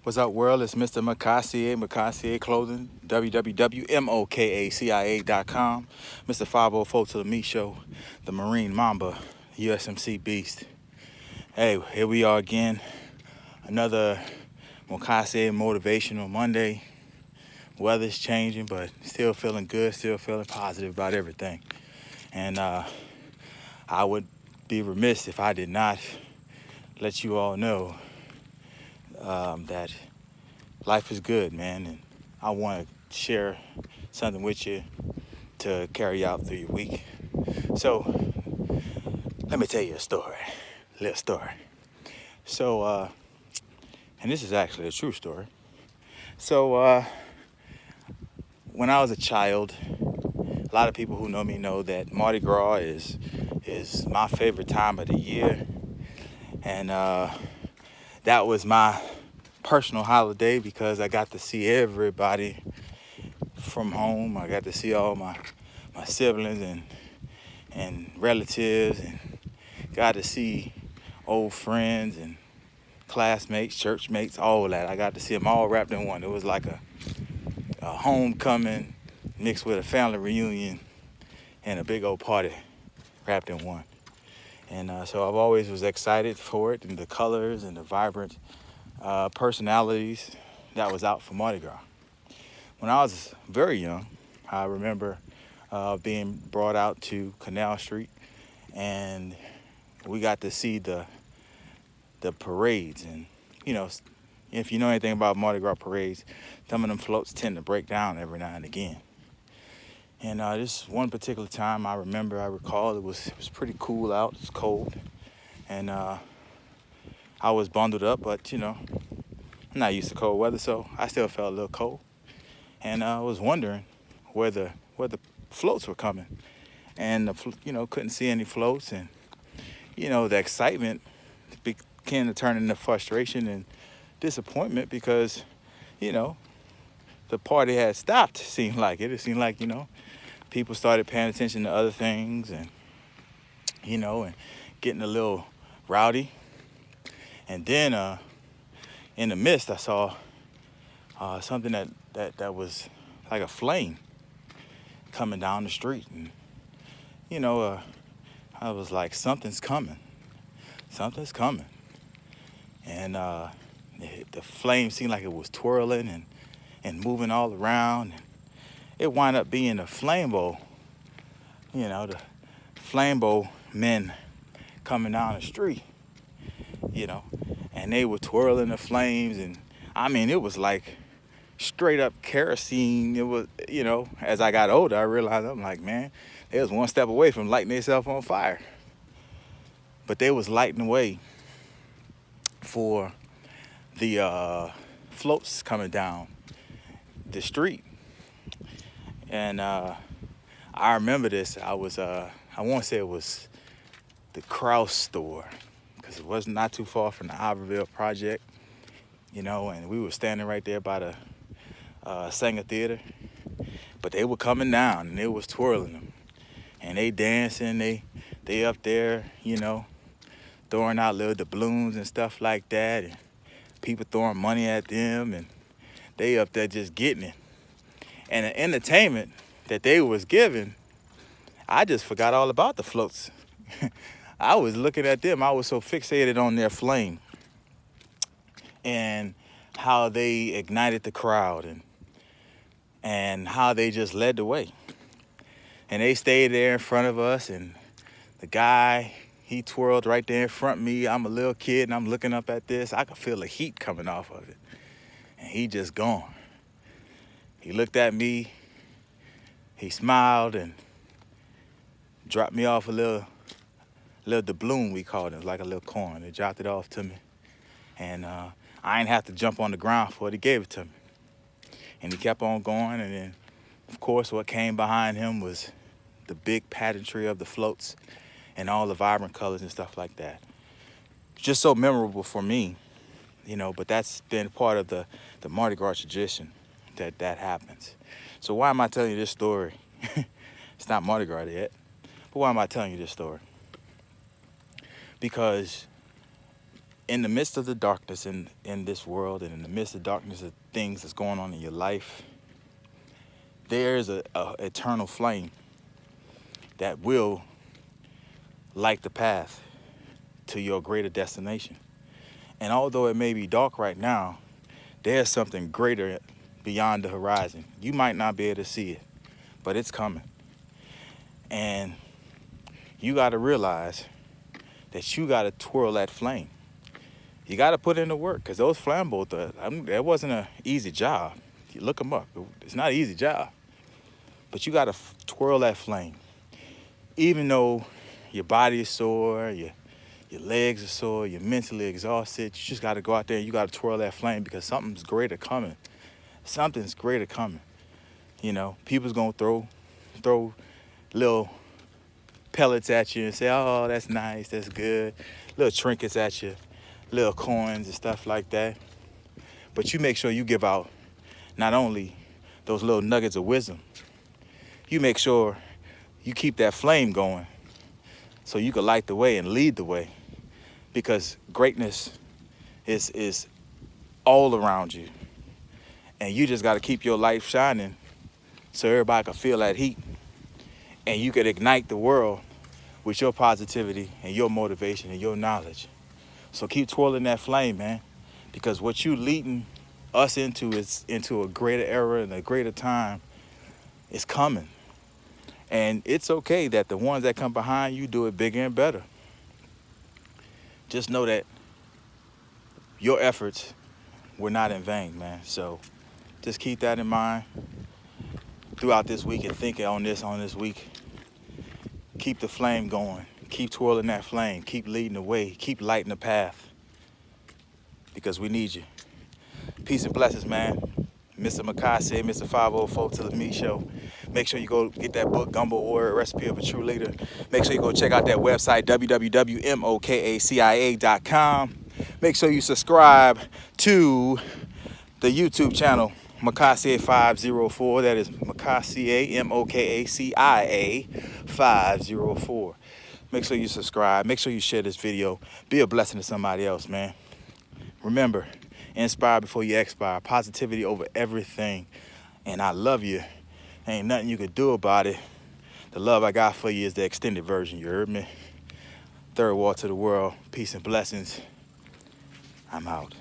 What's up, world? It's Mr. Mokaciá Clothing, www.mokacia.com. Mr. 504 to the Meat Show, the Marine Mamba, USMC Beast. Hey, here we are again. Another Mokaciá Motivational Monday. Weather's changing, but still feeling good, still feeling positive about everything. And I would be remiss if I did not let you all know that life is good, man, and I want to share something with you to carry out through your week. So let me tell you a little story. So, and this is actually a true story. So when I was a child, a lot of people who know me know that Mardi Gras is my favorite time of the year, and that was my personal holiday because I got to see everybody from home. I got to see all my siblings and relatives, and got to see old friends and classmates, church mates, all that. I got to see them all wrapped in one. It was like a homecoming mixed with a family reunion and a big old party wrapped in one. And so I've always was excited for it, and the colors and the vibrant personalities that was out for Mardi Gras. When I was very young, I remember being brought out to Canal Street, and we got to see the parades. And you know, if you know anything about Mardi Gras parades, some of them floats tend to break down every now and again. And this one particular time I recall it was pretty cool out. It's cold, and I was bundled up, but you know, I'm not used to cold weather, so I still felt a little cold. And I was wondering where the floats were coming, and couldn't see any floats, and the excitement began to turn into frustration and disappointment because the party had stopped. It seemed like people started paying attention to other things, and and getting a little rowdy. And then in the midst, I saw something that was like a flame coming down the street. And, I was like, something's coming. And the flame seemed like it was twirling and moving all around. And it wound up being a flame bowl, the flame bowl men coming down the street, and they were twirling the flames. And I mean, it was like straight up kerosene. It was, as I got older, I realized, I'm like, man, they was one step away from lighting themselves on fire. But they was lighting away for the floats coming down the street. And I remember this. I want to say it was the Kraus store, because it was not too far from the Iberville project, and we were standing right there by the Sanger Theater. But they were coming down, and they was twirling them, and they dancing. They up there, throwing out little doubloons and stuff like that, and people throwing money at them, and they up there just getting it. And the entertainment that they was giving, I just forgot all about the floats. I was looking at them. I was so fixated on their flame and how they ignited the crowd, and how they just led the way. And they stayed there in front of us, and the guy, he twirled right there in front of me. I'm a little kid, and I'm looking up at this. I could feel the heat coming off of it. And he just gone. He looked at me, he smiled, and dropped me off a little doubloon, we called it, like a little coin. They dropped it off to me. And I didn't have to jump on the ground for it. He gave it to me. And he kept on going. And then, of course, what came behind him was the big pageantry of the floats and all the vibrant colors and stuff like that. Just so memorable for me, but that's been part of the Mardi Gras tradition that happens. So why am I telling you this story? It's not Mardi Gras yet, but why am I telling you this story? Because in the midst of the darkness in this world, and in the midst of darkness of things that's going on in your life, there's a eternal flame that will light the path to your greater destination. And although it may be dark right now, there's something greater beyond the horizon. You might not be able to see it, but it's coming. And you got to realize that you got to twirl that flame. You got to put in the work, because those flambeaux, that wasn't an easy job. You look them up. It's not an easy job. But you got to twirl that flame. Even though your body is sore, your legs are sore, you're mentally exhausted, you just got to go out there and you got to twirl that flame, because something's greater coming. Something's greater coming. You know, people's going to throw little pellets at you and say, oh, that's nice, that's good. Little trinkets at you, little coins and stuff like that. But you make sure you give out not only those little nuggets of wisdom, you make sure you keep that flame going so you can light the way and lead the way, because greatness is all around you. And you just got to keep your light shining so everybody can feel that heat, and you can ignite the world with your positivity and your motivation and your knowledge. So keep twirling that flame, man, because what you leading us into is into a greater era and a greater time is coming. And it's okay that the ones that come behind you do it bigger and better. Just know that your efforts were not in vain, man. So just keep that in mind throughout this week, and think on this week. Keep the flame going. Keep twirling that flame. Keep leading the way. Keep lighting the path, because we need you. Peace and blessings, man. Mr. Mokaciá, Mr. 504 to the Meat Show. Make sure you go get that book, Gumbo Warrior, Recipe of a True Leader. Make sure you go check out that website, www.mokacia.com. Make sure you subscribe to the YouTube channel, Mokaciá 504. That is Mokaciá, Mokacia 504. Make sure you subscribe. Make sure you share this video. Be a blessing to somebody else, man. Remember, inspire before you expire. Positivity over everything. And I love you. Ain't nothing you can do about it. The love I got for you is the extended version. You heard me? Third wall to the world. Peace and blessings. I'm out.